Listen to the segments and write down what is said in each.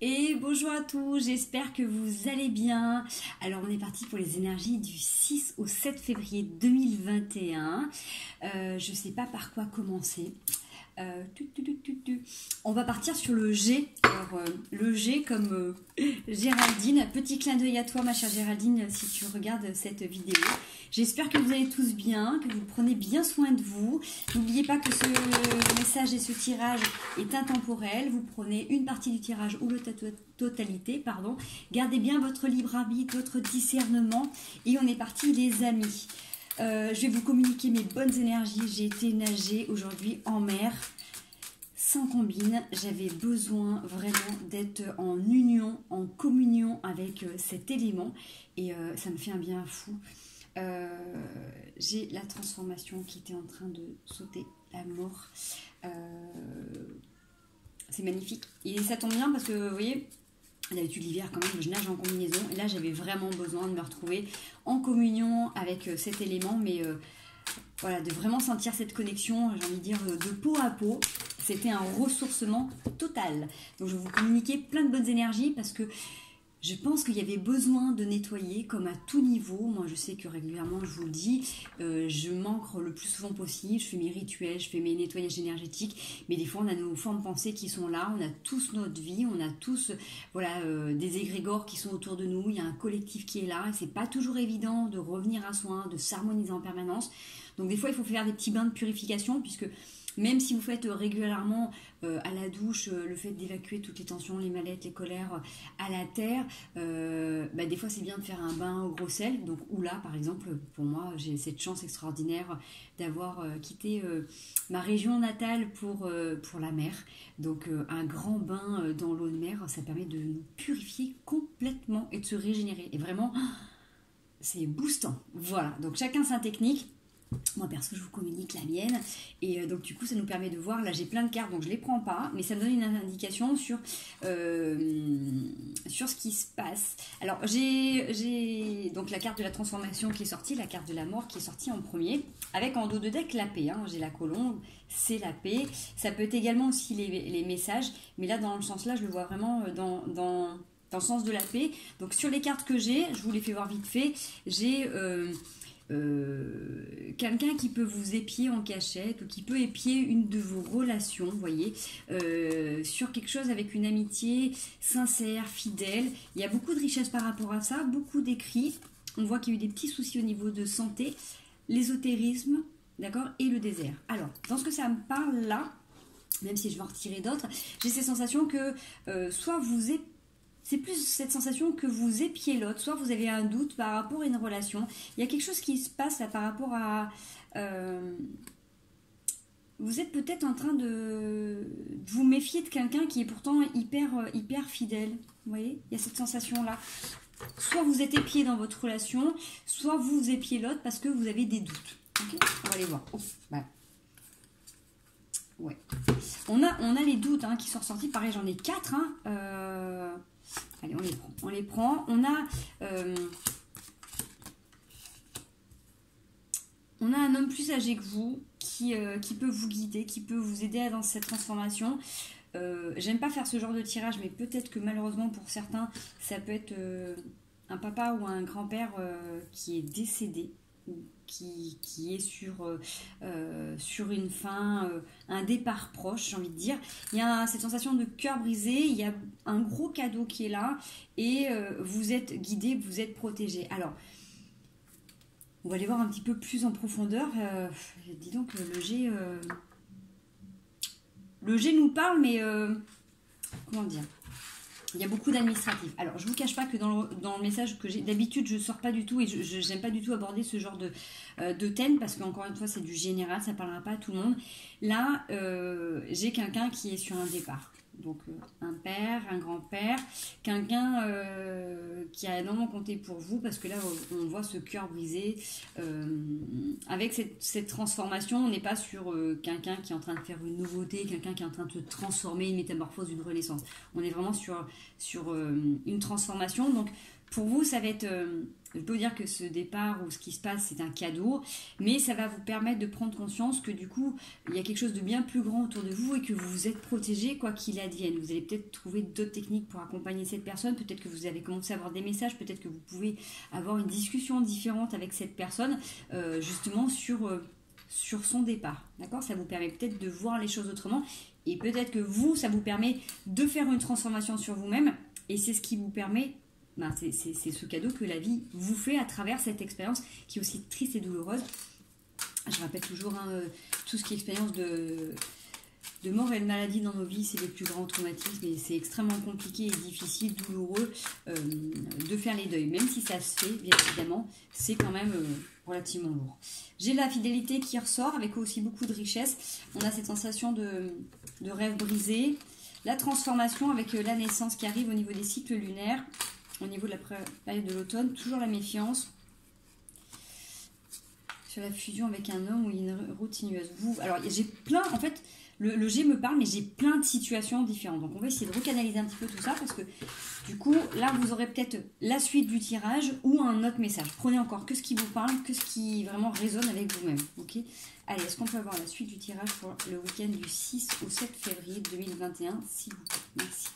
Et bonjour à tous, j'espère que vous allez bien. Alors on est parti pour les énergies du 6 au 7 février 2021. Je ne sais pas par quoi commencer. On va partir sur le G. Alors, le G comme Géraldine. Petit clin d'œil à toi ma chère Géraldine si tu regardes cette vidéo. J'espère que vous allez tous bien, que vous prenez bien soin de vous. N'oubliez pas que ce message et ce tirage est intemporel. Vous prenez une partie du tirage ou la totalité, pardon. Gardez bien votre libre arbitre, votre discernement. Et on est parti les amis. Je vais vous communiquer mes bonnes énergies. J'ai été nager aujourd'hui en mer sans combine. J'avais besoin vraiment d'être en union, en communion avec cet élément. Et ça me fait un bien fou. J'ai la transformation qui était en train de sauter la mort. C'est magnifique. Et ça tombe bien parce que, vous voyez, d'habitude l'hiver quand même, je nage en combinaison. Et là, j'avais vraiment besoin de me retrouver en communion avec cet élément. Mais voilà, de vraiment sentir cette connexion, j'ai envie de dire, de peau à peau. C'était un ressourcement total. Donc, je vais vous communiquer plein de bonnes énergies parce que je pense qu'il y avait besoin de nettoyer comme à tout niveau. Moi, je sais que régulièrement, je vous le dis, je m'ancre le plus souvent possible. Je fais mes rituels, je fais mes nettoyages énergétiques. Mais des fois, on a nos formes pensées qui sont là. On a tous notre vie. On a tous des égrégores qui sont autour de nous. Il y a un collectif qui est là. Et c'est pas toujours évident de revenir à soi, de s'harmoniser en permanence. Donc, des fois, il faut faire des petits bains de purification puisque même si vous faites régulièrement à la douche le fait d'évacuer toutes les tensions, les mal-être, les colères à la terre, des fois c'est bien de faire un bain au gros sel. Donc là par exemple, pour moi j'ai cette chance extraordinaire d'avoir quitté ma région natale pour la mer. Donc un grand bain dans l'eau de mer, ça permet de nous purifier complètement et de se régénérer. Et vraiment, c'est boostant. Voilà, donc chacun sa technique. Moi perso je vous communique la mienne et donc du coup ça nous permet de voir, là j'ai plein de cartes donc je les prends pas mais ça me donne une indication sur ce qui se passe. Alors j'ai donc la carte de la transformation qui est sortie, la carte de la mort qui est sortie en premier avec en dos de deck la paix, j'ai la colombe, c'est la paix. Ça peut être également aussi les messages, mais là dans le sens là je le vois vraiment dans le sens de la paix. Donc sur les cartes que j'ai, je vous les fais voir vite fait, j'ai quelqu'un qui peut vous épier en cachette ou qui peut épier une de vos relations, vous voyez, sur quelque chose avec une amitié sincère, fidèle. Il y a beaucoup de richesse par rapport à ça, beaucoup d'écrits. On voit qu'il y a eu des petits soucis au niveau de santé, l'ésotérisme, d'accord, et le désert. Alors, dans ce que ça me parle là, même si je vais en retirer d'autres, j'ai cette sensation que soit vous êtes, c'est plus cette sensation que vous épiez l'autre, soit vous avez un doute par rapport à une relation. Il y a quelque chose qui se passe là par rapport à... vous êtes peut-être en train de vous méfier de quelqu'un qui est pourtant hyper fidèle. Vous voyez, il y a cette sensation-là. Soit vous êtes épié dans votre relation, soit vous épiez l'autre parce que vous avez des doutes. Okay, on va aller voir. Ouais. On a les doutes qui sont ressortis. Pareil, j'en ai 4. Allez, on les prend. On a un homme plus âgé que vous qui peut vous guider, qui peut vous aider dans cette transformation. J'aime pas faire ce genre de tirage, mais peut-être que malheureusement pour certains, ça peut être un papa ou un grand-père qui est décédé, ou qui est sur une fin, un départ proche, j'ai envie de dire. Il y a cette sensation de cœur brisé, il y a un gros cadeau qui est là, et vous êtes guidé, vous êtes protégé. Alors, on va aller voir un petit peu plus en profondeur. Dis donc, le G nous parle, mais comment dire ? Il y a beaucoup d'administratifs. Alors, je ne vous cache pas que dans le message que j'ai, d'habitude, je ne sors pas du tout et je n'aime pas du tout aborder ce genre de thème parce qu'encore une fois, c'est du général, ça ne parlera pas à tout le monde. Là, j'ai quelqu'un qui est sur un départ. Donc, un père, un grand-père, quelqu'un qui a énormément compté pour vous parce que là, on voit ce cœur brisé. Avec cette transformation, on n'est pas sur quelqu'un qui est en train de faire une nouveauté, quelqu'un qui est en train de se transformer, une métamorphose, une renaissance. On est vraiment sur une transformation. Donc, pour vous, ça va être... je peux vous dire que ce départ ou ce qui se passe, c'est un cadeau, mais ça va vous permettre de prendre conscience que du coup, il y a quelque chose de bien plus grand autour de vous et que vous vous êtes protégé quoi qu'il advienne. Vous allez peut-être trouver d'autres techniques pour accompagner cette personne, peut-être que vous avez commencé à avoir des messages, peut-être que vous pouvez avoir une discussion différente avec cette personne, justement sur son départ. D'accord? Ça vous permet peut-être de voir les choses autrement et peut-être que vous, ça vous permet de faire une transformation sur vous-même et c'est ce qui vous permet... c'est ce cadeau que la vie vous fait à travers cette expérience qui est aussi triste et douloureuse. Je rappelle toujours, tout ce qui est expérience de mort et de maladie dans nos vies, c'est les plus grands traumatismes et c'est extrêmement compliqué et difficile, douloureux de faire les deuils. Même si ça se fait, bien évidemment, c'est quand même relativement lourd. J'ai la fidélité qui ressort avec aussi beaucoup de richesse. On a cette sensation de rêve brisé. La transformation avec la naissance qui arrive au niveau des cycles lunaires. Au niveau de la période de l'automne, toujours la méfiance sur la fusion avec un homme ou une route sinueuse. Alors j'ai plein, en fait, le G me parle, mais j'ai plein de situations différentes. Donc on va essayer de recanaliser un petit peu tout ça parce que du coup, là vous aurez peut-être la suite du tirage ou un autre message. Prenez encore que ce qui vous parle, que ce qui vraiment résonne avec vous-même. Ok ? Allez, est-ce qu'on peut avoir la suite du tirage pour le week-end du 6 au 7 février 2021, s'il vous plaît ? Merci.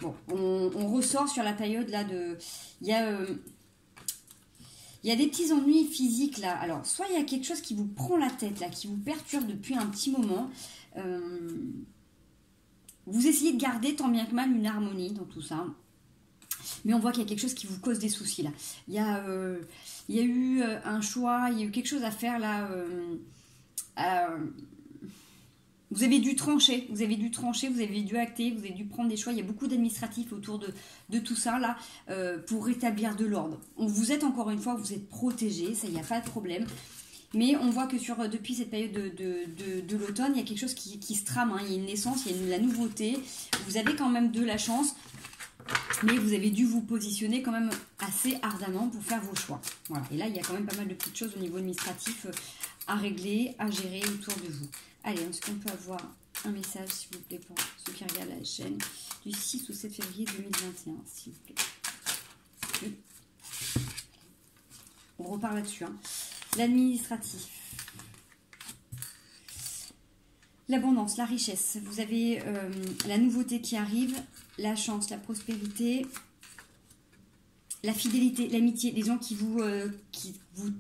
Bon, on ressort sur la période là de... Il y a des petits ennuis physiques là. Alors, soit il y a quelque chose qui vous prend la tête là, qui vous perturbe depuis un petit moment. Vous essayez de garder tant bien que mal une harmonie dans tout ça. Mais on voit qu'il y a quelque chose qui vous cause des soucis là. Il y a eu un choix, il y a eu quelque chose à faire là. Vous avez dû trancher, vous avez dû acter, vous avez dû prendre des choix. Il y a beaucoup d'administratifs autour de tout ça là pour rétablir de l'ordre. Vous êtes encore une fois, vous êtes protégé, ça, il n'y a pas de problème. Mais on voit que depuis cette période de l'automne, il y a quelque chose qui se trame. Hein. Il y a une naissance, il y a de la nouveauté. Vous avez quand même de la chance, mais vous avez dû vous positionner quand même assez ardemment pour faire vos choix. Voilà. Et là, il y a quand même pas mal de petites choses au niveau administratif à régler, à gérer autour de vous. Allez, est-ce qu'on peut avoir un message, s'il vous plaît, pour ceux qui regardent la chaîne, du 6 au 7 février 2021, s'il vous plaît. Oui. On repart là-dessus. Hein. L'administratif. L'abondance, la richesse. Vous avez la nouveauté qui arrive, la chance, la prospérité, la fidélité, l'amitié, les gens qui vous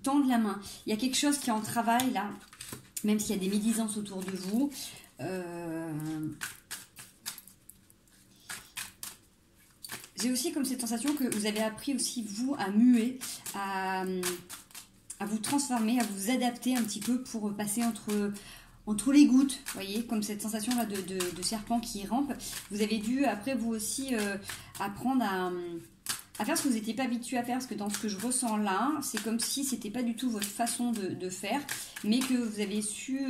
tendent la main. Il y a quelque chose qui est en travail là. Même s'il y a des médisances autour de vous. J'ai aussi comme cette sensation que vous avez appris aussi, vous, à muer, à vous transformer, à vous adapter un petit peu pour passer entre les gouttes. Vous voyez, comme cette sensation-là de serpent qui rampe. Vous avez dû, après, vous aussi, apprendre à faire ce que vous n'étiez pas habitué à faire, parce que dans ce que je ressens là, c'est comme si c'était pas du tout votre façon de faire, mais que vous avez su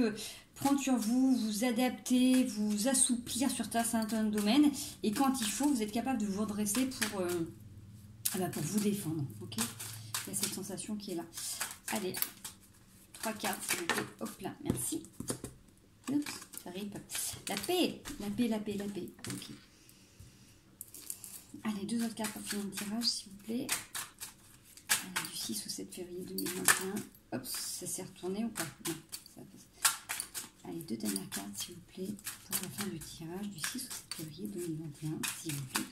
prendre sur vous, vous adapter, vous assouplir sur certains domaines, et quand il faut, vous êtes capable de vous redresser pour vous défendre. Ok ? Il y a cette sensation qui est là. Allez, 3 cartes, s'il vous plaît. Hop là, merci. Oups, ça rip. La paix, la paix, la paix, la paix. Ok. Allez, 2 autres cartes pour finir le tirage, s'il vous plaît. Allez, du 6 au 7 février 2021. Hop, ça s'est retourné ou pas? Non, ça passe. Allez, 2 dernières cartes, s'il vous plaît, pour la fin du tirage du 6 au 7 février 2021, s'il vous plaît.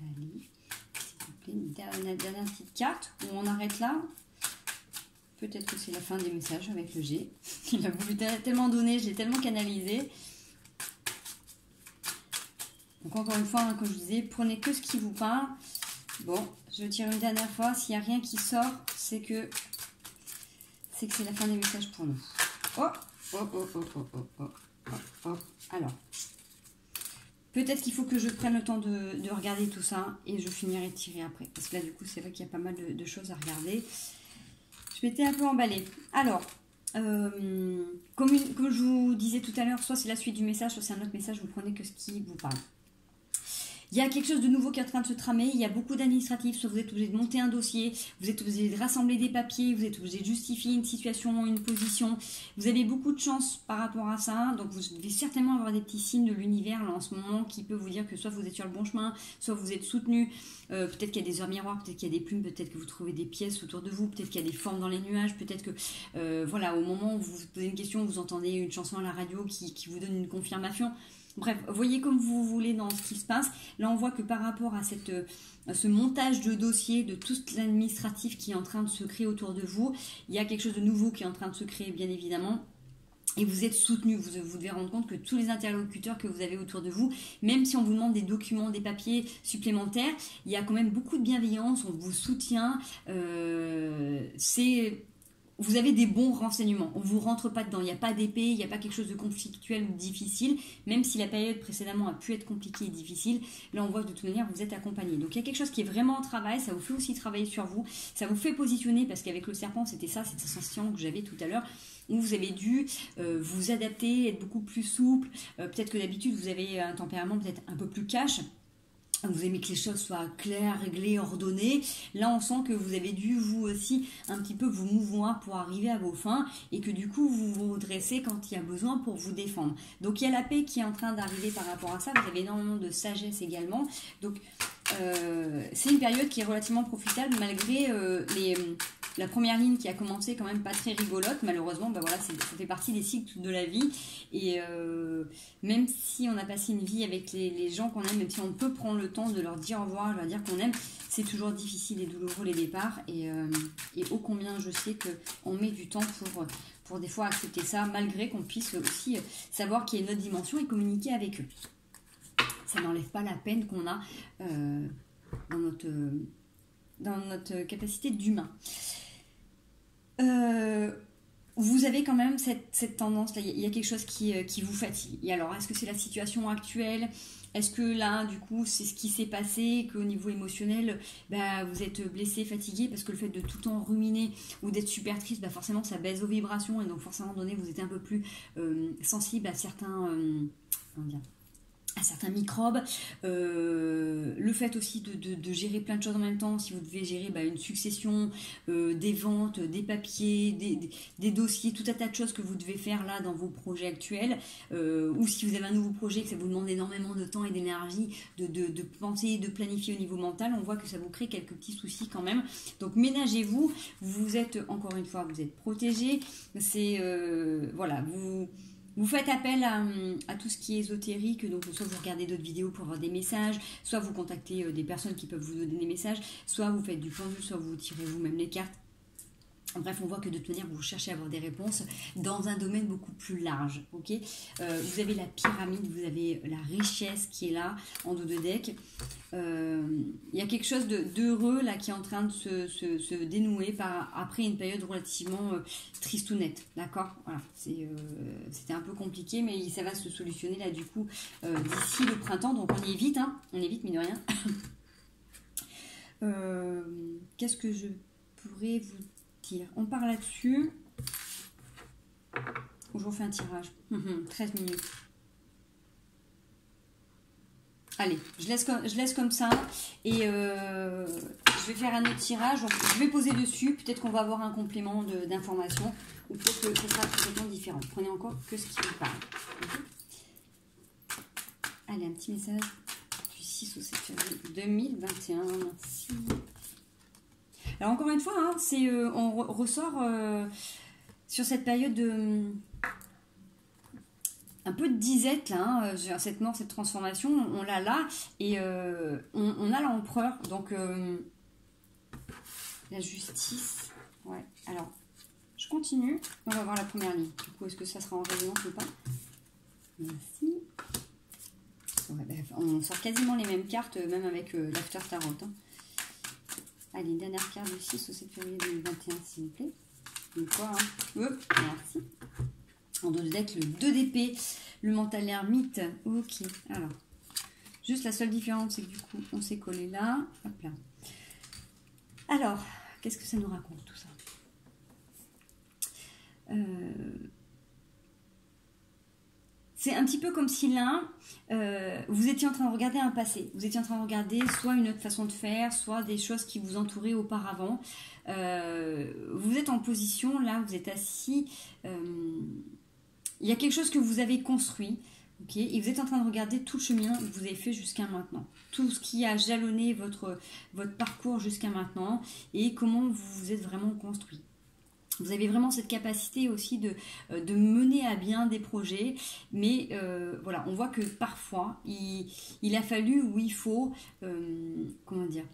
Allez, s'il vous plaît, une dernière petite carte où on arrête là. Peut-être que c'est la fin des messages avec le G. Il a voulu tellement donner, je l'ai tellement canalisé. Donc encore une fois, hein, comme je vous disais, prenez que ce qui vous parle. Bon, je tire une dernière fois. S'il n'y a rien qui sort, c'est que c'est la fin des messages pour nous. Oh, oh, oh, oh, oh, oh, oh, oh, oh. Alors, peut-être qu'il faut que je prenne le temps de regarder tout ça et je finirai de tirer après. Parce que là, du coup, c'est vrai qu'il y a pas mal de choses à regarder. Je m'étais un peu emballée. Alors, comme je vous disais tout à l'heure, soit c'est la suite du message, soit c'est un autre message, vous prenez que ce qui vous parle. Il y a quelque chose de nouveau qui est en train de se tramer, il y a beaucoup d'administratifs, soit vous êtes obligé de monter un dossier, vous êtes obligé de rassembler des papiers, vous êtes obligé de justifier une situation, une position. Vous avez beaucoup de chance par rapport à ça, donc vous devez certainement avoir des petits signes de l'univers là en ce moment qui peut vous dire que soit vous êtes sur le bon chemin, soit vous êtes soutenu, peut-être qu'il y a des heures miroirs, peut-être qu'il y a des plumes, peut-être que vous trouvez des pièces autour de vous, peut-être qu'il y a des formes dans les nuages, peut-être que voilà, au moment où vous vous posez une question, vous entendez une chanson à la radio qui vous donne une confirmation. Bref, voyez comme vous voulez dans ce qui se passe. Là, on voit que par rapport à ce montage de dossier, de tout l'administratif qui est en train de se créer autour de vous, il y a quelque chose de nouveau qui est en train de se créer, bien évidemment. Et vous êtes soutenu, vous devez rendre compte que tous les interlocuteurs que vous avez autour de vous, même si on vous demande des documents, des papiers supplémentaires, il y a quand même beaucoup de bienveillance, on vous soutient, vous avez des bons renseignements, on ne vous rentre pas dedans, il n'y a pas d'épée, il n'y a pas quelque chose de conflictuel ou difficile, même si la période précédemment a pu être compliquée et difficile, là on voit que de toute manière vous êtes accompagné. Donc il y a quelque chose qui est vraiment en travail, ça vous fait aussi travailler sur vous, ça vous fait positionner, parce qu'avec le serpent c'était ça, cette sensation que j'avais tout à l'heure, où vous avez dû vous adapter, être beaucoup plus souple, peut-être que d'habitude vous avez un tempérament peut-être un peu plus cash, vous aimez que les choses soient claires, réglées, ordonnées. Là, on sent que vous avez dû, vous aussi, un petit peu vous mouvoir pour arriver à vos fins et que du coup, vous vous redressez quand il y a besoin pour vous défendre. Donc, il y a la paix qui est en train d'arriver par rapport à ça. Vous avez énormément de sagesse également. Donc, c'est une période qui est relativement profitable malgré la première ligne qui a commencé quand même pas très rigolote. Malheureusement, ben voilà, ça fait partie des cycles de la vie. Et même si on a passé une vie avec les gens qu'on aime, même si on peut prendre le temps de leur dire au revoir, de leur dire qu'on aime, c'est toujours difficile et douloureux les départs. Et ô combien je sais qu'on met du temps pour des fois accepter ça, malgré qu'on puisse aussi savoir qu'il y a une autre dimension et communiquer avec eux. Ça n'enlève pas la peine qu'on a dans notre capacité d'humain. Vous avez quand même cette tendance, là, il y a quelque chose qui vous fatigue. Et alors, est-ce que c'est la situation actuelle ? Est-ce que là, du coup, c'est ce qui s'est passé, qu'au niveau émotionnel, bah, vous êtes blessé, fatigué, parce que le fait de tout le temps ruminer ou d'être super triste, bah, forcément, ça baisse vos vibrations, et donc forcément, donné, vous êtes un peu plus sensible à certains microbes, le fait aussi de gérer plein de choses en même temps, si vous devez gérer une succession, des ventes, des papiers, des dossiers, tout un tas de choses que vous devez faire là dans vos projets actuels, ou si vous avez un nouveau projet que ça vous demande énormément de temps et d'énergie de penser, de planifier au niveau mental, on voit que ça vous crée quelques petits soucis quand même. Donc ménagez-vous, vous êtes, encore une fois, vous êtes protégés, c'est, voilà, vous faites appel à tout ce qui est ésotérique, donc soit vous regardez d'autres vidéos pour avoir des messages, soit vous contactez des personnes qui peuvent vous donner des messages, soit vous faites du pendu, soit vous tirez vous-même les cartes. Bref, on voit que de toute manière, vous cherchez à avoir des réponses dans un domaine beaucoup plus large. Okay, vous avez la pyramide, vous avez la richesse qui est là, en dos de deck. Il y a quelque chose d'heureux là qui est en train de se dénouer après une période relativement tristounette. D'accord, voilà, c'était un peu compliqué, mais ça va se solutionner là du coup d'ici le printemps. Donc on y est vite, hein, on est vite, mine de rien. Qu'est-ce que je pourrais vous dire? On part là-dessus. Je vous fais un tirage. 13 minutes. Allez, je laisse comme ça. Et je vais faire un autre tirage. Donc, je vais poser dessus. Peut-être qu'on va avoir un complément d'informations. Ou peut-être que ce sera complètement différent. Prenez encore que ce qui vous parle. Allez, un petit message du 6 au 7 février 2021. Merci. Alors encore une fois, hein, on ressort sur cette période un peu de disette, là, hein, cette mort, cette transformation, on l'a là, et on a l'empereur, donc la justice, ouais, alors, je continue, on va voir la première ligne, du coup, est-ce que ça sera en résonance ou pas? Merci. Ouais, bref, on sort quasiment les mêmes cartes, même avec l'After Tarot, hein. Allez, dernière carte du 6 au 7 février 2021, s'il vous plaît. Donc quoi, hein. Merci. En dos de deck, le 2 d'épée, le mental ermite. Ok, alors. Juste la seule différence, c'est que du coup, on s'est collé là. Hop là. Alors, qu'est-ce que ça nous raconte tout ça? c'est un petit peu comme si là, vous étiez en train de regarder un passé. Vous étiez en train de regarder soit une autre façon de faire, soit des choses qui vous entouraient auparavant. Vous êtes en position, là, vous êtes assis. Il y a quelque chose que vous avez construit. Okay, et vous êtes en train de regarder tout le chemin que vous avez fait jusqu'à maintenant. Tout ce qui a jalonné votre parcours jusqu'à maintenant et comment vous vous êtes vraiment construit. Vous avez vraiment cette capacité aussi de mener à bien des projets, mais voilà, on voit que parfois, il a fallu ou il faut, comment dire,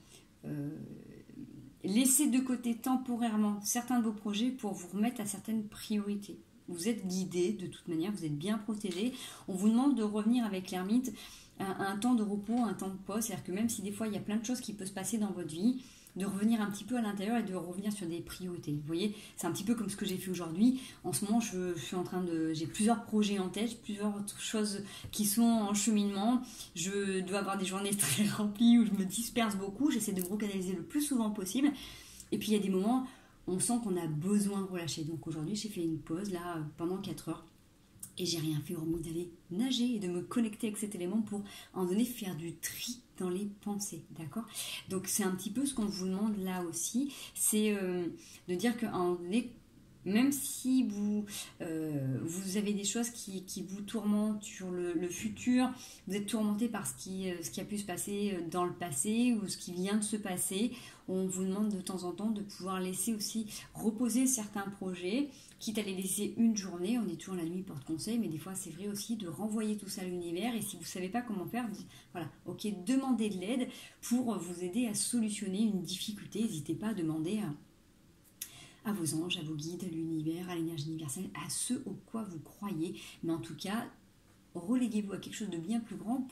laisser de côté temporairement certains de vos projets pour vous remettre à certaines priorités. Vous êtes guidé de toute manière, vous êtes bien protégé. On vous demande de revenir avec l'ermite à un temps de repos, un temps de pause. C'est-à-dire que même si des fois il y a plein de choses qui peuvent se passer dans votre vie, de revenir un petit peu à l'intérieur et de revenir sur des priorités. Vous voyez, c'est un petit peu comme ce que j'ai fait aujourd'hui. En ce moment, j'ai plusieurs projets en tête, plusieurs choses qui sont en cheminement. Je dois avoir des journées très remplies où je me disperse beaucoup. J'essaie de me recanaliser le plus souvent possible. Et puis il y a des moments, on sent qu'on a besoin de relâcher. Donc aujourd'hui, j'ai fait une pause là pendant 4 heures. Et j'ai rien fait hormis d'aller nager et de me connecter avec cet élément pour en donner faire du tri dans les pensées, d'accord? Donc c'est un petit peu ce qu'on vous demande là aussi, c'est de dire qu'à un moment donné, même si vous avez des choses qui vous tourmentent sur le futur, vous êtes tourmenté par ce qui a pu se passer dans le passé ou ce qui vient de se passer, on vous demande de temps en temps de pouvoir laisser aussi reposer certains projets, quitte à les laisser une journée. On est toujours la nuit porte-conseil, mais des fois c'est vrai aussi de renvoyer tout ça à l'univers. Et si vous ne savez pas comment faire, voilà, ok, demandez de l'aide pour vous aider à solutionner une difficulté. N'hésitez pas à demander à vos anges, à vos guides, à l'univers, à l'énergie universelle, à ceux au quoi vous croyez. Mais en tout cas, reléguez-vous à quelque chose de bien plus grand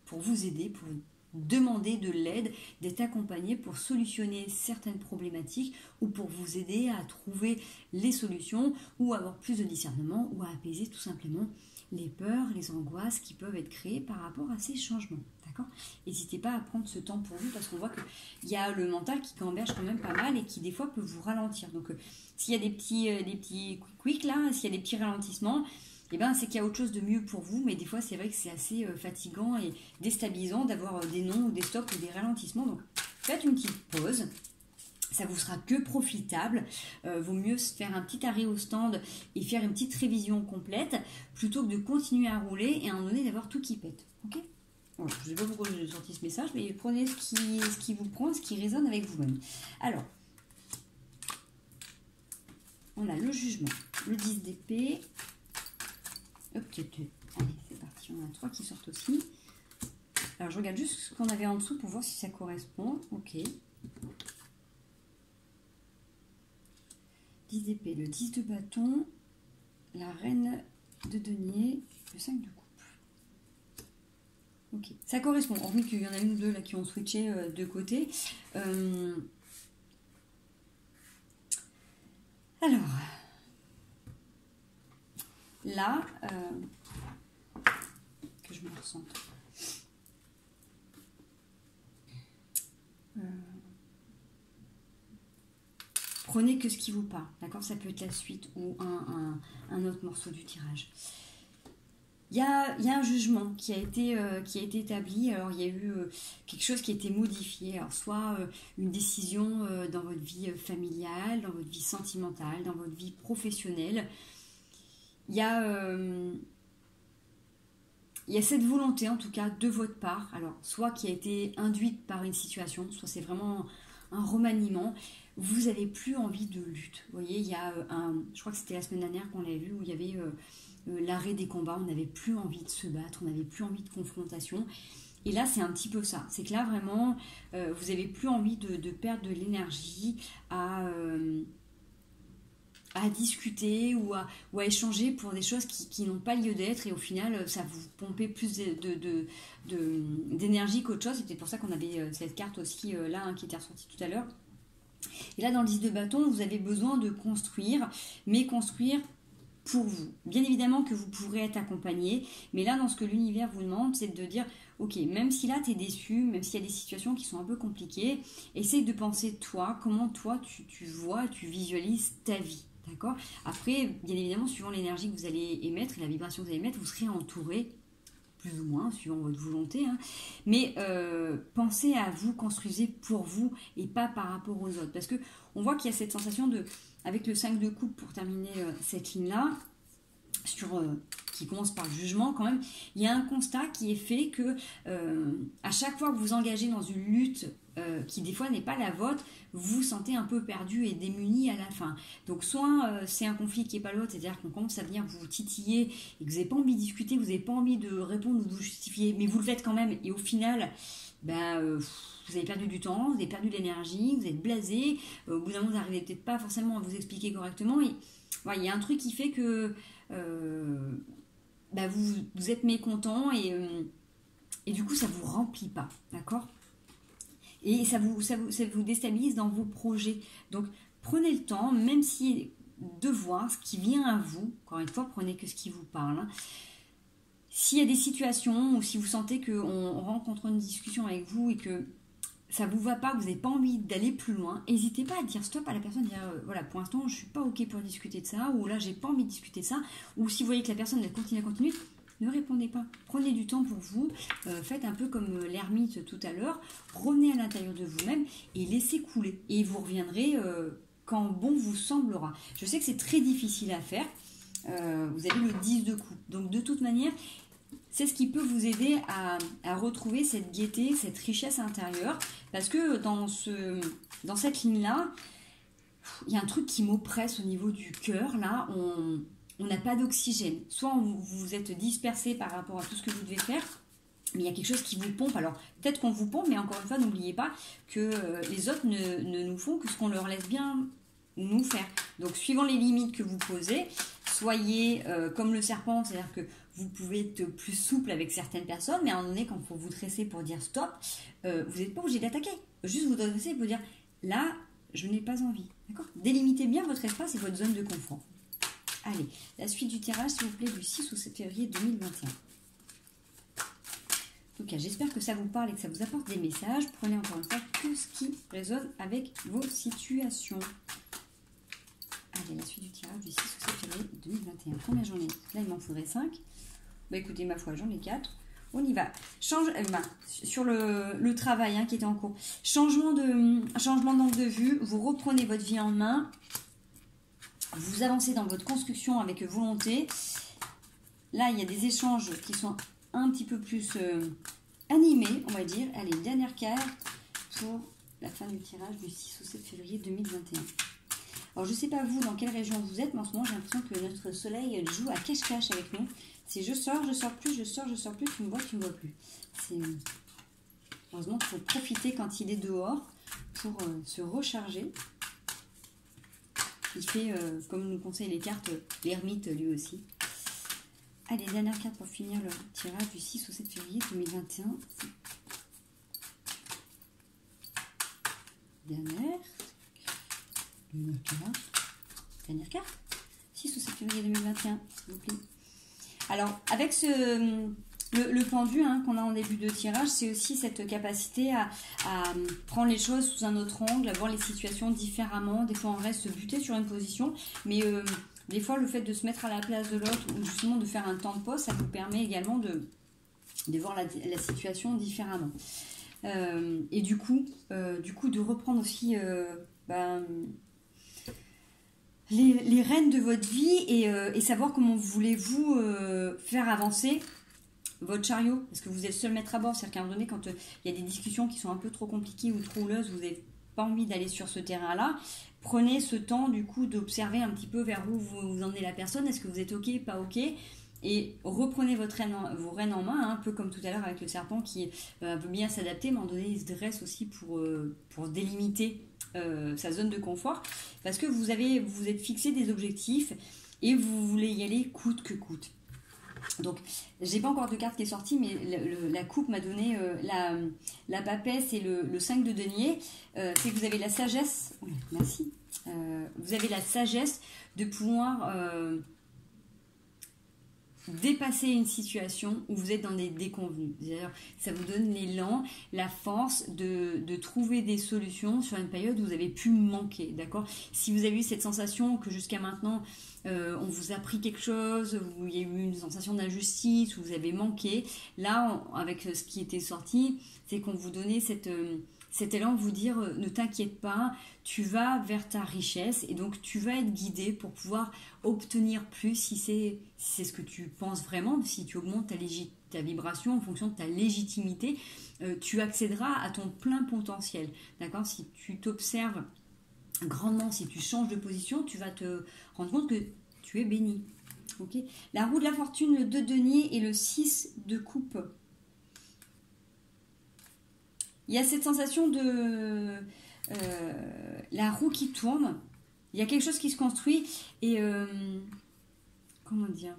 pour vous aider, pour demander de l'aide, d'être accompagné pour solutionner certaines problématiques ou pour vous aider à trouver les solutions ou avoir plus de discernement ou à apaiser tout simplement les peurs, les angoisses qui peuvent être créées par rapport à ces changements. D'accord ? N'hésitez pas à prendre ce temps pour vous parce qu'on voit qu'il y a le mental qui camberge quand même pas mal et qui des fois peut vous ralentir. Donc s'il y a des petits quick là, s'il y a des petits ralentissements, eh ben, c'est qu'il y a autre chose de mieux pour vous, mais des fois c'est vrai que c'est assez fatigant et déstabilisant d'avoir des non ou des stops ou des ralentissements. Donc faites une petite pause, ça vous sera que profitable. Vaut mieux se faire un petit arrêt au stand et faire une petite révision complète plutôt que de continuer à rouler et à un moment donné d'avoir tout qui pète. Ok ? Voilà, je ne sais pas pourquoi j'ai sorti ce message, mais prenez ce qui vous prend, ce qui résonne avec vous-même. Alors, on a le jugement, le 10 d'épée. Hop, allez, c'est parti, on a 3 qui sortent aussi. Alors, je regarde juste ce qu'on avait en dessous pour voir si ça correspond. Ok. 10 d'épée, le 10 de bâton, la reine de denier, le 5 de coupe. Ok, ça correspond, hormis qu'il y en a une ou deux là qui ont switché de côté. Alors, là, que je me ressente. Prenez que ce qui vous parle, d'accord? Ça peut être la suite ou un autre morceau du tirage. Il y a un jugement qui a été établi. Alors, il y a eu quelque chose qui a été modifié. Alors, soit une décision dans votre vie familiale, dans votre vie sentimentale, dans votre vie professionnelle. Il y a cette volonté, en tout cas, de votre part. Alors, soit qui a été induite par une situation, soit c'est vraiment un remaniement. Vous n'avez plus envie de lutte. Vous voyez, il y a je crois que c'était la semaine dernière qu'on l'avait vu, où il y avait l'arrêt des combats, on n'avait plus envie de se battre, on n'avait plus envie de confrontation. Et là, c'est un petit peu ça. C'est que là, vraiment, vous n'avez plus envie de perdre de l'énergie à discuter ou à échanger pour des choses qui n'ont pas lieu d'être. Et au final, ça vous pompez plus d'énergie qu'autre chose. C'était pour ça qu'on avait cette carte aussi là, hein, qui était ressortie tout à l'heure. Et là, dans le 10 de bâton, vous avez besoin de construire, mais construire pour vous. Bien évidemment que vous pourrez être accompagné, mais là, dans ce que l'univers vous demande, c'est de dire, ok, même si là, tu es déçu, même s'il y a des situations qui sont un peu compliquées, essaye de penser toi, comment toi, tu vois, tu visualises ta vie, D'accord? Après, bien évidemment, suivant l'énergie que vous allez émettre et la vibration que vous allez émettre, vous serez entouré, plus ou moins, suivant votre volonté. Hein. Mais pensez à vous, construisez pour vous et pas par rapport aux autres. Parce que on voit qu'il y a cette sensation de, avec le 5 de coupe pour terminer cette ligne-là, qui commence par le jugement quand même, il y a un constat qui est fait que à chaque fois que vous engagez dans une lutte qui des fois n'est pas la vôtre, vous vous sentez un peu perdu et démuni à la fin. Donc soit c'est un conflit qui n'est pas l'autre, c'est-à-dire qu'on commence à venir vous titiller et que vous n'avez pas envie de discuter, vous n'avez pas envie de répondre ou de vous justifier, mais vous le faites quand même et au final, vous avez perdu du temps, vous avez perdu de l'énergie, vous êtes blasé, au bout d'un moment vous n'arrivez peut-être pas forcément à vous expliquer correctement et voilà, il y a un truc qui fait que vous êtes mécontent et du coup ça vous remplit pas, d'accord? Et ça vous déstabilise dans vos projets. Donc prenez le temps, même si de voir ce qui vient à vous, encore une fois, prenez que ce qui vous parle. Hein. S'il y a des situations ou si vous sentez qu'on rencontre une discussion avec vous et que ça vous va pas, que vous n'avez pas envie d'aller plus loin, n'hésitez pas à dire stop à la personne, dire voilà, pour l'instant je suis pas ok pour discuter de ça, ou là j'ai pas envie de discuter de ça, ou si vous voyez que la personne elle continue, ne répondez pas, prenez du temps pour vous, faites un peu comme l'ermite tout à l'heure, revenez à l'intérieur de vous-même et laissez couler, et vous reviendrez quand bon vous semblera. Je sais que c'est très difficile à faire, vous avez le 10 de coupe, donc de toute manière, c'est ce qui peut vous aider à retrouver cette gaieté, cette richesse intérieure. Parce que dans cette ligne-là, il y a un truc qui m'oppresse au niveau du cœur. Là, on n'a pas d'oxygène. Soit vous êtes dispersé par rapport à tout ce que vous devez faire, mais il y a quelque chose qui vous pompe. Alors, peut-être qu'on vous pompe, mais encore une fois, n'oubliez pas que les autres ne nous font que ce qu'on leur laisse bien nous faire. Donc, suivant les limites que vous posez, soyez comme le serpent, c'est-à-dire que vous pouvez être plus souple avec certaines personnes, mais à un moment donné, quand il faut vous dresser pour dire stop, vous n'êtes pas obligé d'attaquer. Juste vous dresser pour dire là, je n'ai pas envie. D'accord ? Délimitez bien votre espace et votre zone de confort. Allez, la suite du tirage, s'il vous plaît, du 6 au 7 février 2021. Donc, j'espère que ça vous parle et que ça vous apporte des messages. Prenez encore une fois tout ce qui résonne avec vos situations. Allez, la suite du tirage du 6 au 7 février 2021. Combien j'en ai ? Là, il m'en faudrait 5. Bah écoutez, ma foi, j'en ai 4. On y va. Sur le travail qui était en cours. Changement d'angle de vue. Vous reprenez votre vie en main. Vous avancez dans votre construction avec volonté. Là, il y a des échanges qui sont un petit peu plus animés, on va dire. Allez, dernière carte pour la fin du tirage du 6 au 7 février 2021. Alors, je ne sais pas vous dans quelle région vous êtes, mais en ce moment, j'ai l'impression que notre soleil joue à cache-cache avec nous. C'est je sors plus, je sors plus, tu me vois plus. Heureusement qu'il faut profiter quand il est dehors pour se recharger. Il fait, comme nous conseillent les cartes, l'ermite lui aussi. Allez, dernière carte pour finir le tirage du 6 au 7 février 2021. Dernière carte. 6 au 7 février 2021, s'il vous plaît. Alors, avec le pendu qu'on a en début de tirage, c'est aussi cette capacité à prendre les choses sous un autre angle, à voir les situations différemment. Des fois, on reste buté sur une position, mais des fois, le fait de se mettre à la place de l'autre ou justement de faire un temps de pause, ça vous permet également de voir la situation différemment. Et du coup, de reprendre aussi les rênes de votre vie et savoir comment voulez-vous faire avancer votre chariot, parce que vous êtes seul maître à bord, c'est-à-dire qu'à un moment donné, quand il y a des discussions qui sont un peu trop compliquées ou trop houleuses, vous n'avez pas envie d'aller sur ce terrain-là, prenez ce temps du coup d'observer un petit peu vers où vous emmenez la personne, est-ce que vous êtes ok, pas ok, et reprenez vos rênes en main, un peu comme tout à l'heure avec le serpent qui veut bien s'adapter, mais à un moment donné il se dresse aussi pour délimiter sa zone de confort, parce que vous êtes fixé des objectifs et vous voulez y aller coûte que coûte. Donc, j'ai pas encore de carte qui est sortie, mais la coupe m'a donné la papesse et le 5 de denier. C'est que vous avez la sagesse. Merci. Vous avez la sagesse de pouvoir dépasser une situation où vous êtes dans des déconvenus. D'ailleurs, ça vous donne l'élan, la force de trouver des solutions sur une période où vous avez pu manquer, d'accord? Si vous avez eu cette sensation que jusqu'à maintenant, on vous a pris quelque chose, où il y a eu une sensation d'injustice, où vous avez manqué, là, avec ce qui était sorti, c'est qu'on vous donnait cet élan, vous dire ne t'inquiète pas, tu vas vers ta richesse et donc tu vas être guidé pour pouvoir obtenir plus si c'est ce que tu penses vraiment, si tu augmentes ta vibration en fonction de ta légitimité, tu accéderas à ton plein potentiel, d'accord? Si tu t'observes grandement, si tu changes de position, tu vas te rendre compte que tu es béni. Okay. La roue de la fortune, le 2 de denier et le 6 de coupe. Il y a cette sensation de la roue qui tourne. Il y a quelque chose qui se construit et comment dire,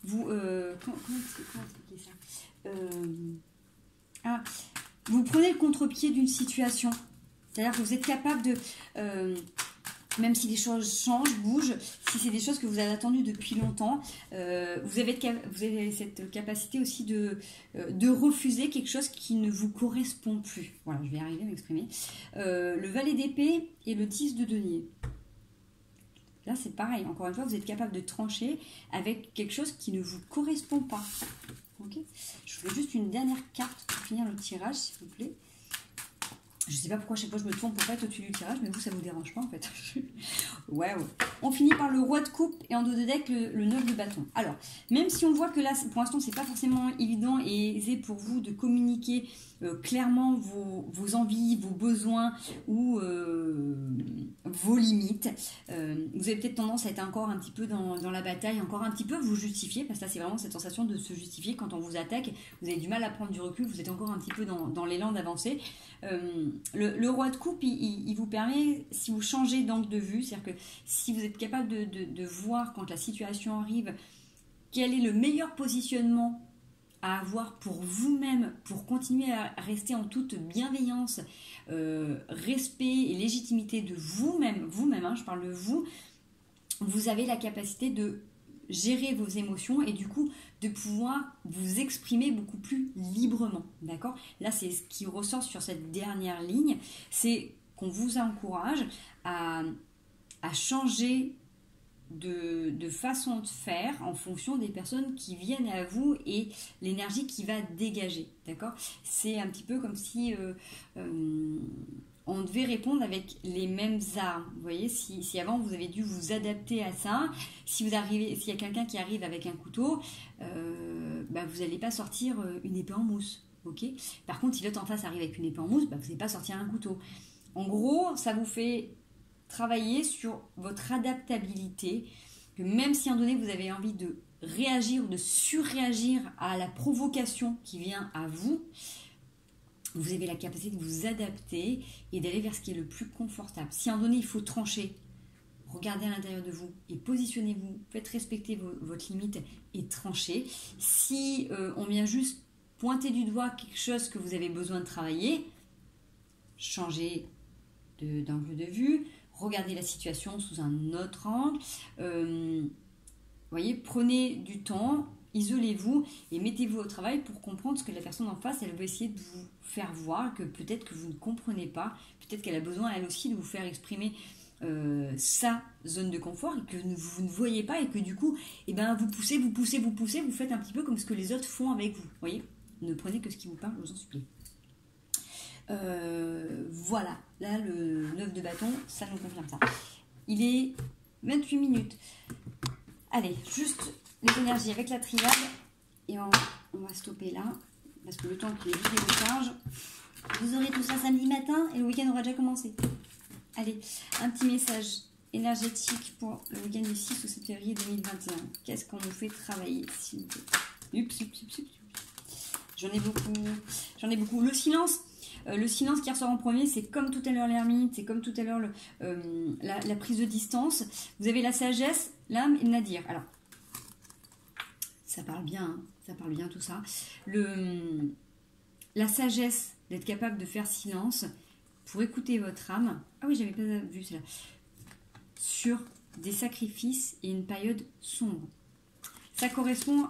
vous comment expliquer ça, vous prenez le contre-pied d'une situation. C'est-à-dire que vous êtes capable de même si les choses changent, bougent, si c'est des choses que vous avez attendues depuis longtemps, vous avez cette capacité aussi de refuser quelque chose qui ne vous correspond plus. Voilà, je vais arriver à m'exprimer. Le valet d'épée et le 10 de denier. Là, c'est pareil. Encore une fois, vous êtes capable de trancher avec quelque chose qui ne vous correspond pas. Okay. Je fais juste une dernière carte pour finir le tirage, s'il vous plaît. Je ne sais pas pourquoi chaque fois je me tourne pour pas être au-dessus du tirage, mais vous, ça vous dérange pas en fait. Ouais. On finit par le roi de coupe et en dos de deck le 9 de bâton. Alors, même si on voit que là, pour l'instant, c'est pas forcément évident et aisé pour vous de communiquer clairement vos envies, vos besoins ou vos limites, vous avez peut-être tendance à être encore un petit peu dans la bataille, encore un petit peu vous justifier, parce que là, c'est vraiment cette sensation de se justifier quand on vous attaque. Vous avez du mal à prendre du recul, vous êtes encore un petit peu dans l'élan d'avancer. Le roi de coupe, il vous permet, si vous changez d'angle de vue, c'est-à-dire que si vous êtes capable de voir quand la situation arrive, quel est le meilleur positionnement à avoir pour vous-même, pour continuer à rester en toute bienveillance, respect et légitimité de vous-même, hein, je parle de vous, vous avez la capacité de gérer vos émotions et du coup de pouvoir vous exprimer beaucoup plus librement, d'accord? Là, c'est ce qui ressort sur cette dernière ligne, c'est qu'on vous encourage à changer de façon de faire en fonction des personnes qui viennent à vous et l'énergie qui va dégager, d'accord? C'est un petit peu comme si on devait répondre avec les mêmes armes. Vous voyez, si avant vous avez dû vous adapter à ça, s'il y a quelqu'un qui arrive avec un couteau, vous n'allez pas sortir une épée en mousse. Okay. Par contre, si l'autre en face arrive avec une épée en mousse, vous n'allez pas sortir un couteau. En gros, ça vous fait travailler sur votre adaptabilité, que même si à un moment donné vous avez envie de réagir ou de surréagir à la provocation qui vient à vous, vous avez la capacité de vous adapter et d'aller vers ce qui est le plus confortable. Si à un moment donné il faut trancher, regardez à l'intérieur de vous et positionnez-vous, faites respecter votre limite et tranchez. Si on vient juste pointer du doigt quelque chose que vous avez besoin de travailler, changez d'angle de vue, regardez la situation sous un autre angle, voyez, prenez du temps, isolez-vous et mettez-vous au travail pour comprendre ce que la personne en face, elle veut essayer de vous faire voir, que peut-être que vous ne comprenez pas, peut-être qu'elle a besoin elle aussi de vous faire exprimer sa zone de confort et que vous ne voyez pas et que du coup, vous poussez, vous faites un petit peu comme ce que les autres font avec vous, voyez, ne prenez que ce qui vous parle, je vous en supplie. Voilà, là le 9 de bâton, ça nous confirme ça. Il est 28 minutes. Allez, juste les énergies avec la triade et on va stopper là parce que le temps que les vidéos chargent, vous aurez tout ça samedi matin et le week-end aura déjà commencé. Allez, un petit message énergétique pour le week-end du 6 au 7 février 2021. Qu'est-ce qu'on nous fait travailler, s'il vous plaît? J'en ai beaucoup. Le silence qui ressort en premier, c'est comme tout à l'heure l'ermite, c'est comme tout à l'heure la prise de distance. Vous avez la sagesse, l'âme et le nadir. Alors, ça parle bien, hein, ça parle bien tout ça. La sagesse, d'être capable de faire silence pour écouter votre âme. Ah oui, j'avais pas vu cela. Sur des sacrifices et une période sombre. ça correspond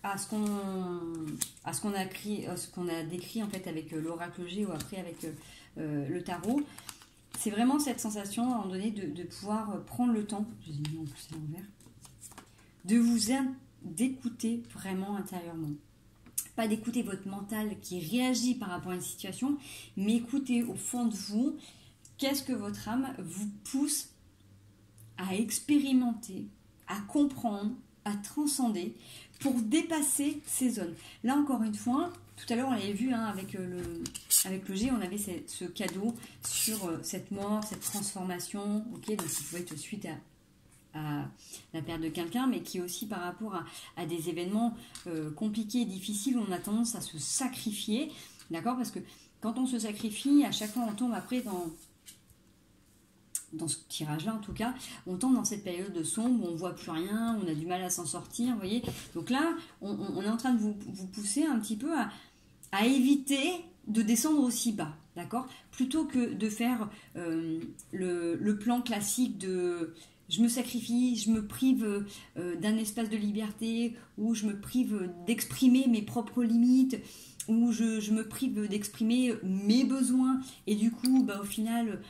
à ce qu'on a décrit en fait avec l'oracle G ou après avec le tarot. C'est vraiment cette sensation à un moment donné de pouvoir prendre le temps, je l'ai mis en plus à l'envers, d'écouter vraiment intérieurement. Pas d'écouter votre mental qui réagit par rapport à une situation, mais écoutez au fond de vous, qu'est-ce que votre âme vous pousse à expérimenter, à comprendre, à transcender pour dépasser ces zones. Là encore une fois, tout à l'heure on l'avait vu hein, avec le G, on avait ce cadeau sur cette mort, cette transformation, ok, donc ça pouvait être suite à la perte de quelqu'un, mais qui est aussi par rapport à des événements compliqués et difficiles où on a tendance à se sacrifier, d'accord, parce que quand on se sacrifie, à chaque fois on tombe après dans ce tirage-là en tout cas, on tombe dans cette période de sombre où on ne voit plus rien, on a du mal à s'en sortir, vous voyez. Donc là, on est en train de vous pousser un petit peu à éviter de descendre aussi bas, d'accord. Plutôt que de faire le plan classique de je me sacrifie, je me prive d'un espace de liberté, ou je me prive d'exprimer mes propres limites, ou je me prive d'exprimer mes besoins, et du coup, au final...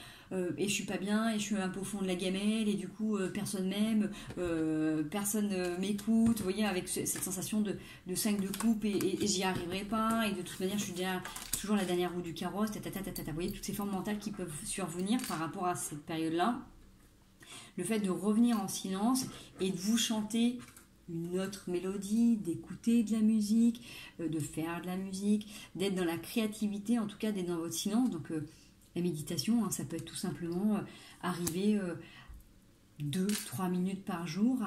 et je suis pas bien, et je suis un peu au fond de la gamelle, et du coup personne m'aime, personne m'écoute, vous voyez, avec cette sensation de 5 de coupe, et j'y arriverai pas, et de toute manière je suis toujours la dernière roue du carrosse, vous voyez, toutes ces formes mentales qui peuvent survenir par rapport à cette période-là. Le fait de revenir en silence et de vous chanter une autre mélodie, d'écouter de la musique, de faire de la musique, d'être dans la créativité, en tout cas d'être dans votre silence, donc... la méditation, hein, ça peut être tout simplement arriver 2-3 minutes par jour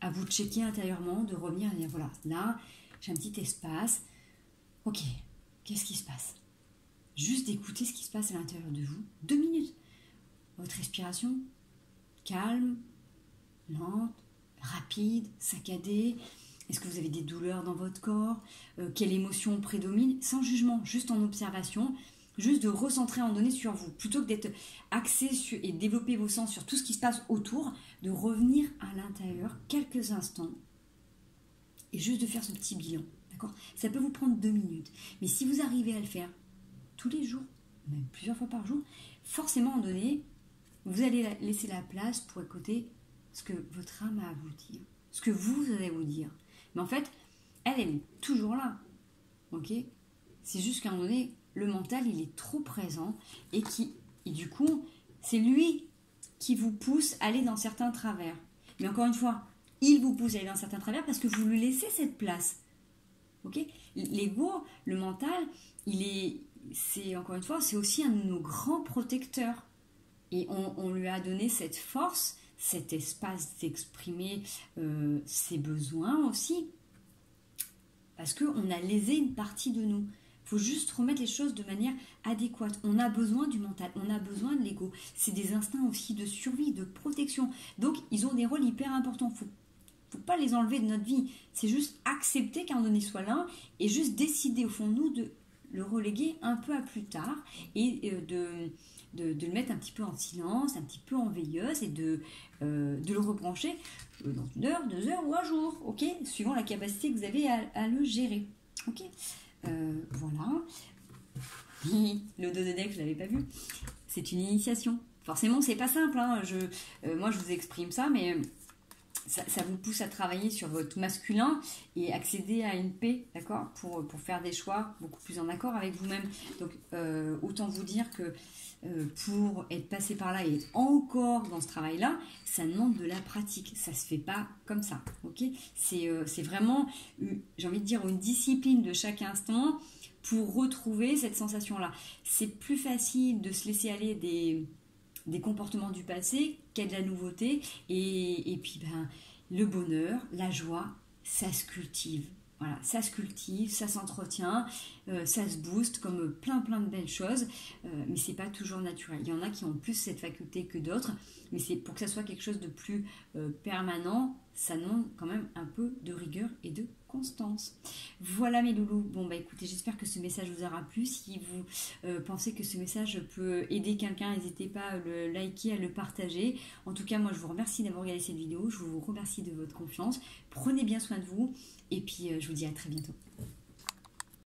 à vous checker intérieurement, de revenir et dire voilà, là, j'ai un petit espace. Ok, qu'est-ce qui se passe? Juste d'écouter ce qui se passe à l'intérieur de vous. 2 minutes. Votre respiration, calme, lente, rapide, saccadée. Est-ce que vous avez des douleurs dans votre corps? Quelle émotion prédomine? Sans jugement, juste en observation. Juste de recentrer en données sur vous, plutôt que d'être axé sur, et développer vos sens sur tout ce qui se passe autour, de revenir à l'intérieur quelques instants et juste de faire ce petit bilan, d'accord? Ça peut vous prendre 2 minutes, mais si vous arrivez à le faire tous les jours, même plusieurs fois par jour, forcément en donné, vous allez laisser la place pour écouter ce que votre âme a à vous dire, ce que vous allez vous dire. Mais en fait, elle est toujours là, ok? C'est juste qu'à un moment donné, le mental, il est trop présent et du coup, c'est lui qui vous pousse à aller dans certains travers. Mais encore une fois, il vous pousse à aller dans certains travers parce que vous lui laissez cette place. Ok? L'ego, le mental, encore une fois, c'est aussi un de nos grands protecteurs. Et on lui a donné cette force, cet espace d'exprimer ses besoins aussi. Parce qu'on a lésé une partie de nous. Il faut juste remettre les choses de manière adéquate. On a besoin du mental, on a besoin de l'ego. C'est des instincts aussi de survie, de protection. Donc, ils ont des rôles hyper importants. Il ne faut pas les enlever de notre vie. C'est juste accepter qu'un donné soit là et juste décider au fond de nous de le reléguer un peu à plus tard et de le mettre un petit peu en silence, un petit peu en veilleuse et de le rebrancher dans 1 heure, 2 heures ou un jour, ok, suivant la capacité que vous avez à le gérer. Ok. Voilà. Le dos de deck, je ne l'avais pas vu. C'est une initiation. Forcément, c'est pas simple. Hein. Moi, je vous exprime ça, mais ça vous pousse à travailler sur votre masculin et accéder à une paix, d'accord, pour faire des choix beaucoup plus en accord avec vous-même. Donc, autant vous dire que pour être passé par là et être encore dans ce travail-là, ça demande de la pratique. Ça se fait pas comme ça, ok? C'est vraiment, j'ai envie de dire, une discipline de chaque instant pour retrouver cette sensation-là. C'est plus facile de se laisser aller des comportements du passé qu'à de la nouveauté. Et puis, le bonheur, la joie, ça se cultive. Voilà, ça se cultive, ça s'entretient, ça se booste comme plein de belles choses, mais c'est pas toujours naturel. Il y en a qui ont plus cette faculté que d'autres, mais c'est pour que ça soit quelque chose de plus permanent, ça demande quand même un peu de rigueur et de Constance. Voilà mes loulous. Bon bah écoutez, j'espère que ce message vous aura plu. Si vous pensez que ce message peut aider quelqu'un, n'hésitez pas à le liker, à le partager. En tout cas, moi je vous remercie d'avoir regardé cette vidéo. Je vous remercie de votre confiance. Prenez bien soin de vous et puis je vous dis à très bientôt.